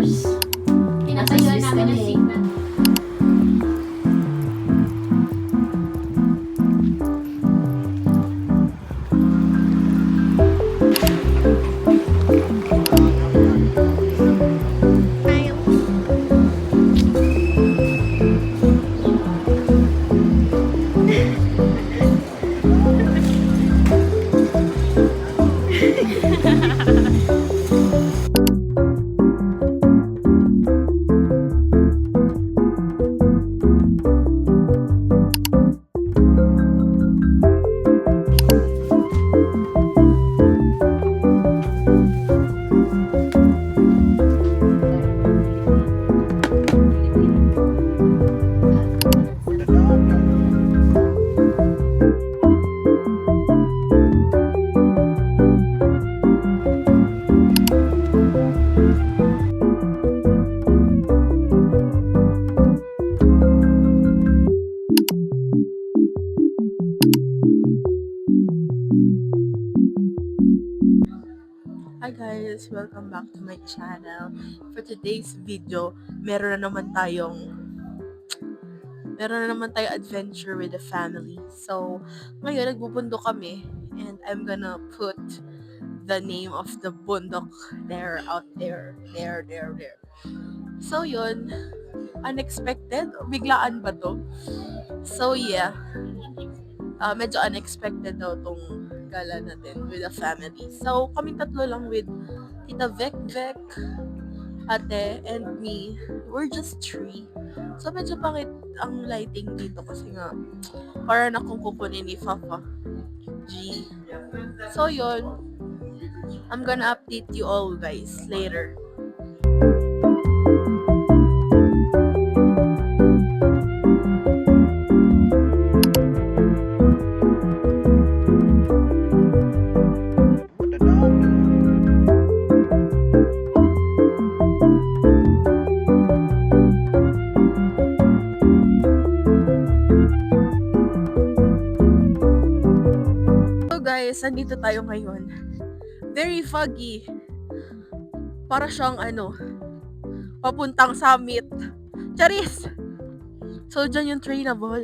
course. Pinapayuan namin ng signal. Hi guys! Welcome back to my channel. For today's video, meron na naman tayong adventure with the family. So, ngayon nagbubundok kami and I'm gonna put the name of the bundok there, out there. There. So, yun. Unexpected? Biglaan ba to? So, yeah. Medyo unexpected daw tong gala natin with the family. So, kaming tatlo lang with Tita Vec, ate, and me. We're just three. So, medyo pangit ang lighting dito kasi nga para akong kukunin ni Papa G. So, yun. I'm gonna update you all guys later. So guys, nandito tayo ngayon. Very foggy. Para siyang papuntang summit. Charis! So, dyan yung trainable.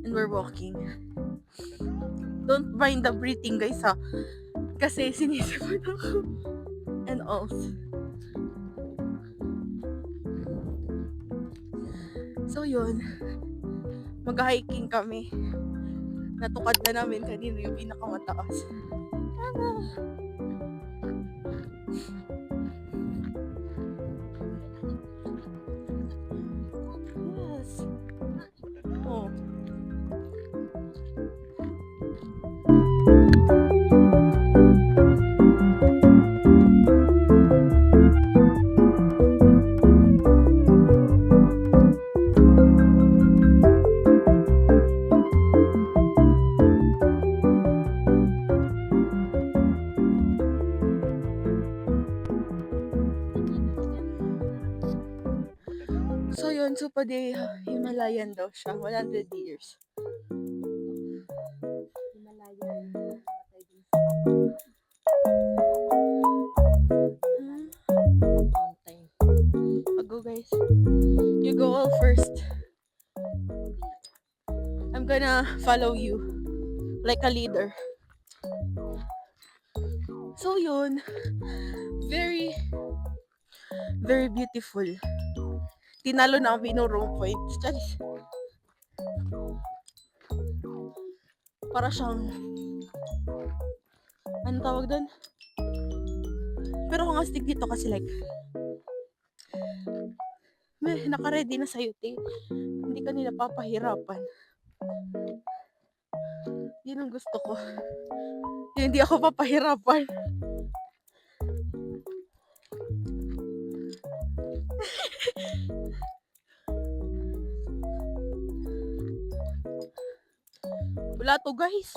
And we're walking. Don't mind the breathing guys ha. Kasi sinisipot ako. And also. So, yun. Mag-hiking kami. Natukad na namin kanina yung pinakamataas. Yes. Oh. So yun, Supade Himalayan daw siya, 100 years. Himalayan. Mountain. Go guys. You go all first. I'm gonna follow you like a leader. So yun, very beautiful. Tinalo na kami ng room points. Charis. Para siyang ano tawag doon? Pero kung astig dito kasi like naka-ready na sa'yo, te. Hindi ka nila papahirapan. Yun ang gusto ko. Yung hindi ako papahirapan. Wala to guys.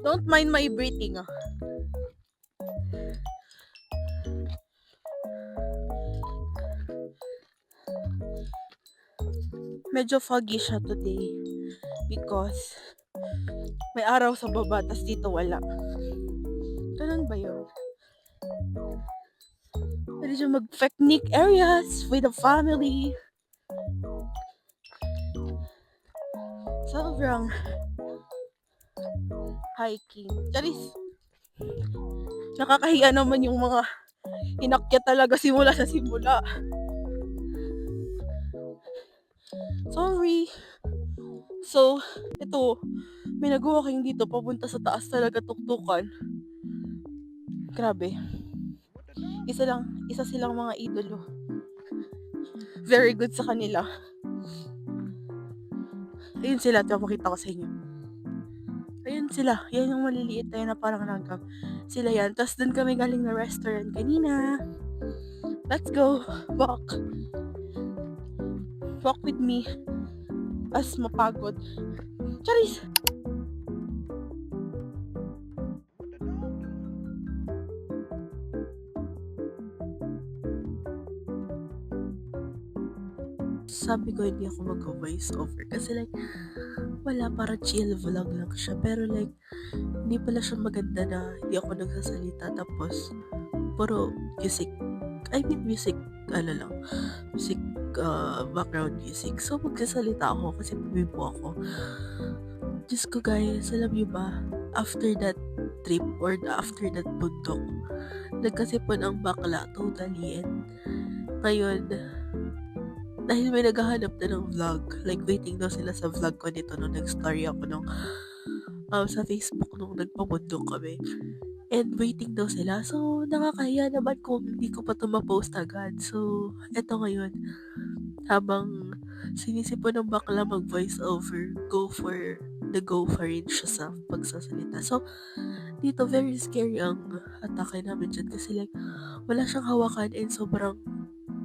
Don't mind my breathing ah. Medyo foggy siya today because may araw sa baba tas dito wala. Ganun ba yun? Pwede siya mag-picnic areas with the family. Sobrang hiking. Charis! Nakakahiya naman yung mga inakyat talaga simula sa simula. Sorry. So, ito, may nag-walking dito papunta sa taas talaga tuktukan. Grabe. Isa silang mga idolo. Very good sa kanila. Ayun sila, papakita ko sa inyo. Ayun sila, yan yung maliliit na parang langgam. Sila yan. Tapos dun kami galing na restaurant kanina. Let's go. Walk. Walk with me. As mapagod. Charis! Sabi ko hindi ako mag-voice over kasi like wala, para chill vlog lang siya, pero like hindi pala siya maganda na hindi ako nagsasalita tapos puro music, music music, background music. So magsasalita ako kasi pumipo ako. Diyos ko guys, alam niyo ba, after that trip or after that bundok, nagkasipon ang bakla totally, and ngayon dahil may naghahanap na ng vlog, like waiting daw sila sa vlog ko nito nung nag-story ako nung sa Facebook nung nagpabundok kami. And waiting daw sila. So, nakakahiya naman kung hindi ko pa ito ma-post agad. So, eto ngayon, habang sinisipon ng bakla mag-voice over, go for rin siya sa pagsasalita. So, dito very scary ang atake namin dyan kasi like, wala siyang hawakan and sobrang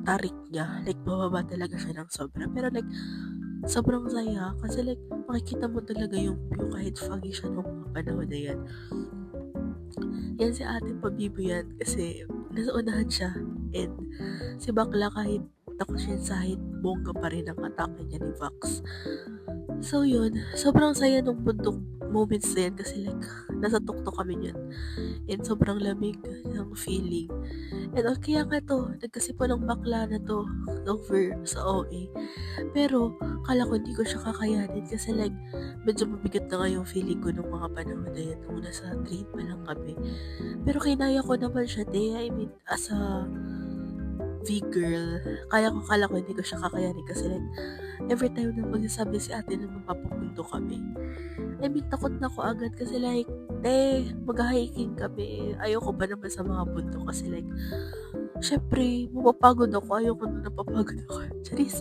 tarik niya. Like, bababa talaga siya ng sobra. Pero like, sobrang saya. Kasi like, makikita mo talaga yung view kahit foggy siya nung mga panahon na yan. Yan si ate pabibo yan. Kasi, nasa unahan siya. And, si bakla kahit takot siya sa height, bongga pa rin ang atake niya ni Vox. So yun, sobrang saya nung bundok moments na yan kasi like, nasa tuktok kami yun. And sobrang lamig ng feeling. And kaya nga to, nagkasipo ng bakla na to over sa OA. Pero, kala ko hindi ko siya kakayanin kasi like, medyo mabigat na nga yung feeling ko nung mga panahon na yan nung nasa train pa lang kami. Pero kinaya ko naman siya, I mean, as a V-girl, kala ko hindi ko siya kakayanin kasi like, every time na magsasabi si ate na mapapapunto kami, I mean, takot na ako agad kasi like, mag-hiking kami. Ayoko pa naman sa mga bundok kasi like, syempre, mapapagod ako. Ayoko na napapagod ako. Charis.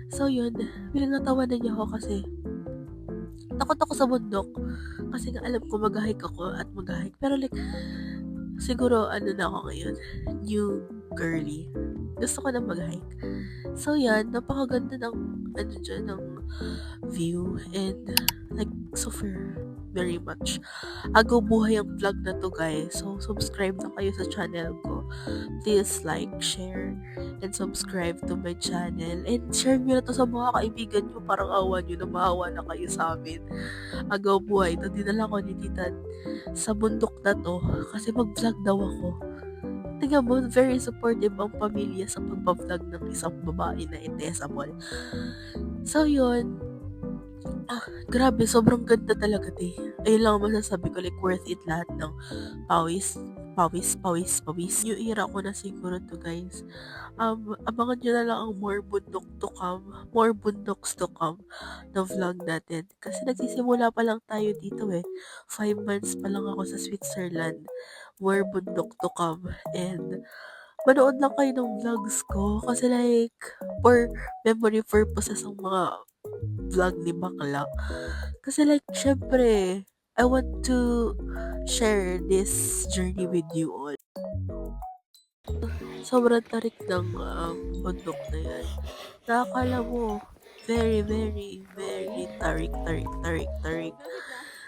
So yun, pinagtatawanan niya ako kasi takot ako sa bundok. Kasi nga alam ko mag-hike ako at mag-hike. Pero like, siguro ano na ako ngayon, new girly. Gusto ko na mag-hike. So yan, napakaganda ng dyan, ng view and like super very much agaw buhay ang vlog na to guys. So subscribe na kayo sa channel ko. Please like, share, and subscribe to my channel. And share nyo na to sa mga kaibigan nyo. Parang awa nyo na maawa na kayo sa amin. Agaw buhay. Ito dinala ko ni tita sa bundok na to kasi mag-vlog daw ako. Tingnan mo, very supportive ang pamilya sa pagpa-vlog ng isang babae na intesable. So yun, grabe, sobrang ganda talaga ayun lang masasabi ko, like worth it lahat ng pawis. New era ko na siguro to guys. Abangan nyo na lang ang more bundoks to come na vlog natin. Kasi nagsisimula pa lang tayo dito 5 months pa lang ako sa Switzerland. More bundok to come. And manood lang kayo ng vlogs ko kasi like for memory purposes ang mga vlog ni bakla. Kasi like, syempre, I want to share this journey with you all. Sobrang tarik ng bundok na yan. Nakakala mo, very, very, very tarik.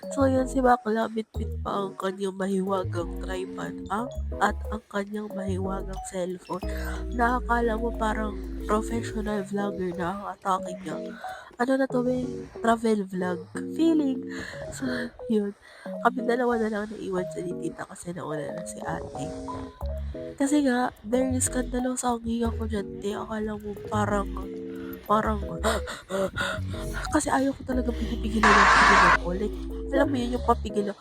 So yun, si bakla bitbit pa ang kanyang mahiwagang tripod at ang kanyang mahiwagang cellphone. Nakakala mo parang professional vlogger na ang atake niya. Ano na to, travel vlog feeling. So yun, kami dalawa na lang naiwan sa ni tita kasi nauna na si ate. Kasi nga, very scandalous ang higa ko dyan, te. Akala mo parang, kasi ayaw ko talaga pinipigilan yung hininga ko. Like, alam mo yun, yung papigil na,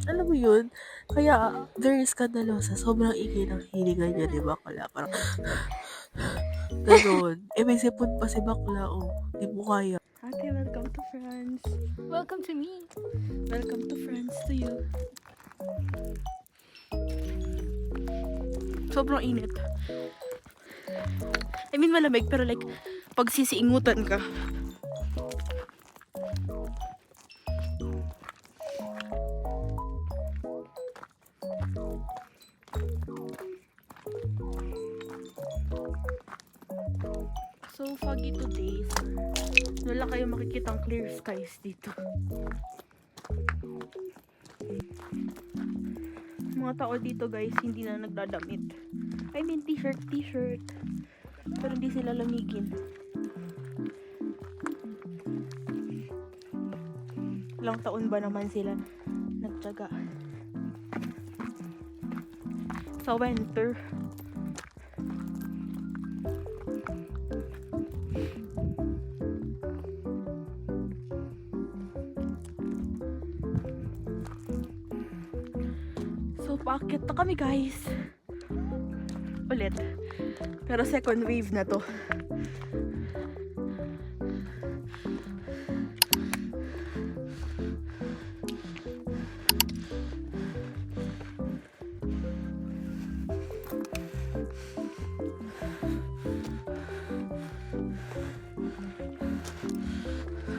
alam mo yun? Kaya, very scandalous. Sobrang ingay ng hininga niya, di ba? Kala, parang, ganun. May sipon pa si bakla, oh. Di mo kaya. Ate, welcome to France. Welcome to me. Welcome to France to you. Sobrang init. I mean, malamig, pero like, pag sisiingutan ka. So foggy today. Wala kayo makikitang clear skies dito. Mga tao dito guys, hindi na nagdadamit. I mean, t-shirt. Pero hindi sila lamigin. Ilang taon ba naman sila nagtyaga sa winter? So, paakit na kami guys. Ulit. Pero second wave na to.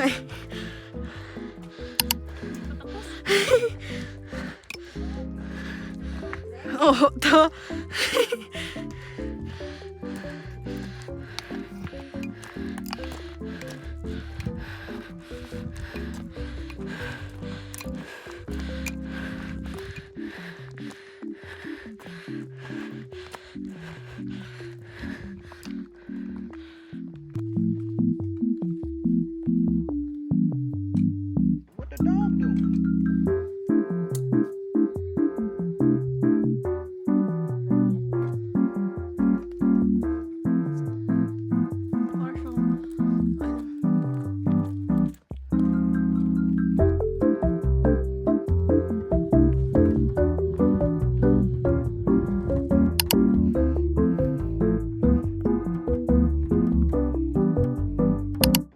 Ay. Oh, to. What the dog doing?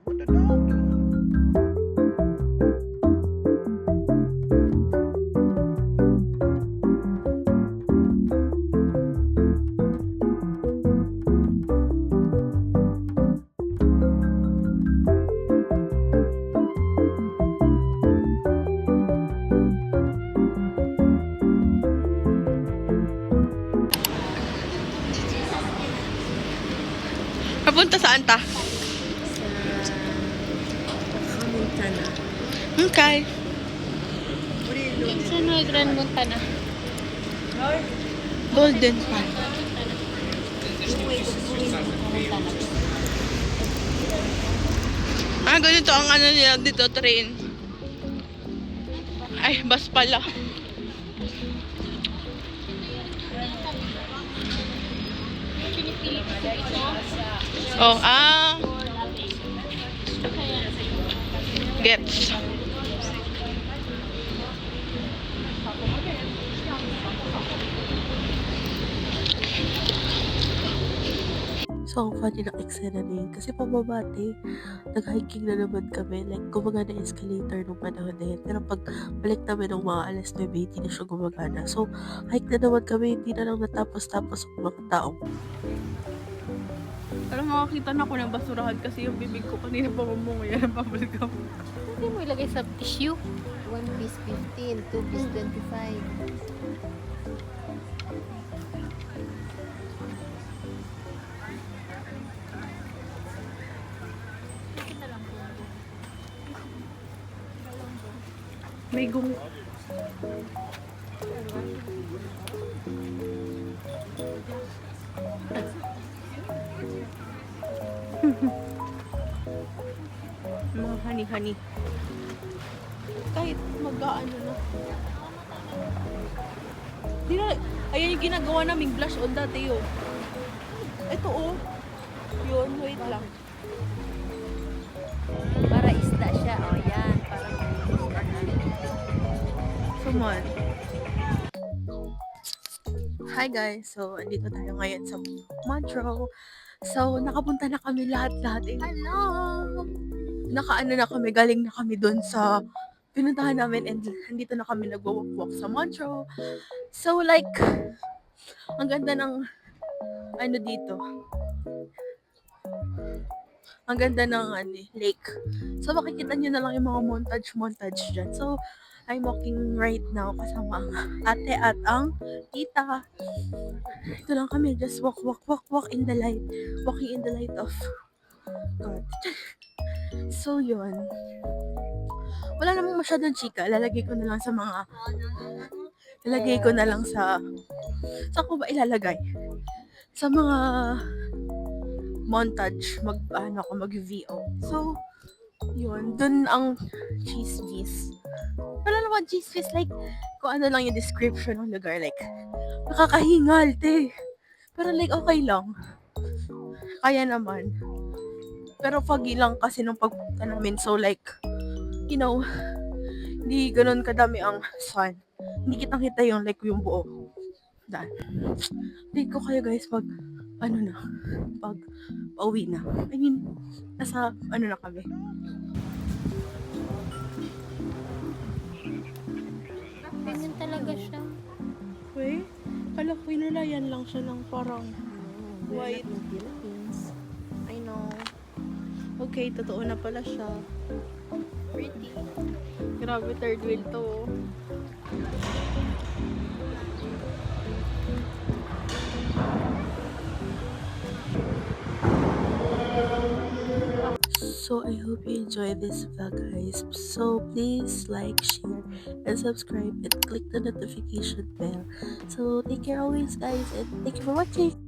What the dog doing? Papunta saan ta? Okay. Sa mga Grand Montana. Golden Pan. Ganito ang ano nila dito, train. Ay, bus pala. Oh, gets. So, ang funny ng eksena na yun. Kasi pababate, nag-hiking na naman kami. Like, gumagana escalator nung panahon na yun. Pero pag balik namin ng mga alas 9, hindi na siya gumagana. So, hike na naman kami. Hindi na lang natapos-tapos ang mga taong. Parang makakita na ako ng basurahan kasi yung bibig ko kanina pa mamungayan ng bubble gum. Pwede mo ilagay sa tissue. 1 piece 15, 2 piece 25. May gung... Mga honey-honey. Kahit mag-ano na. Di na, ayan yung ginagawa naming blush on dati yun. Ito oh. Yun, wait lang. Para isda siya. O, yan. Para isda na. Come on. Hi guys! So, andito tayo ngayon sa Montreal. So, nakapunta na kami lahat-lahat. Hello! Nakaano na kami, galing na kami doon sa pinuntahan namin and andito na kami nagwa-walk-walk sa Montreal. So, like, ang ganda ng ano dito. Ang ganda ng lake. So, makikita nyo na lang yung mga montage dyan. So, I'm walking right now kasama ang ate at ang tita. Ito lang kami, just walk in the light. Walking in the light of God. So, yun. Wala namang masyadong chika. Lalagay ko na lang sa saan ko ba ilalagay? Sa mga montage, mag-VO. So, yun. Dun ang chismis. Wala naman chismis, like, kung ano lang yung description ng lugar, like, nakakahingal, te. Pero like, okay lang. Kaya naman. Pero foggy lang kasi nung pagpunta namin, so like, you know, hindi ganun kadami ang sun. Hindi kitang-kita yung like yung buo. Dahil, hindi ko kaya guys pag pauwi na. I mean, nasa na kami. Ganyan talaga siya. Wait, kala ko inulayan lang siya ng parang white. Ng Philippines. I know. Okay, totoo na pala siya. Pretty. Grabe, third wheel to. So I hope you enjoyed this vlog guys. So please like, share, and subscribe and click the notification bell. So take care always guys and thank you for watching.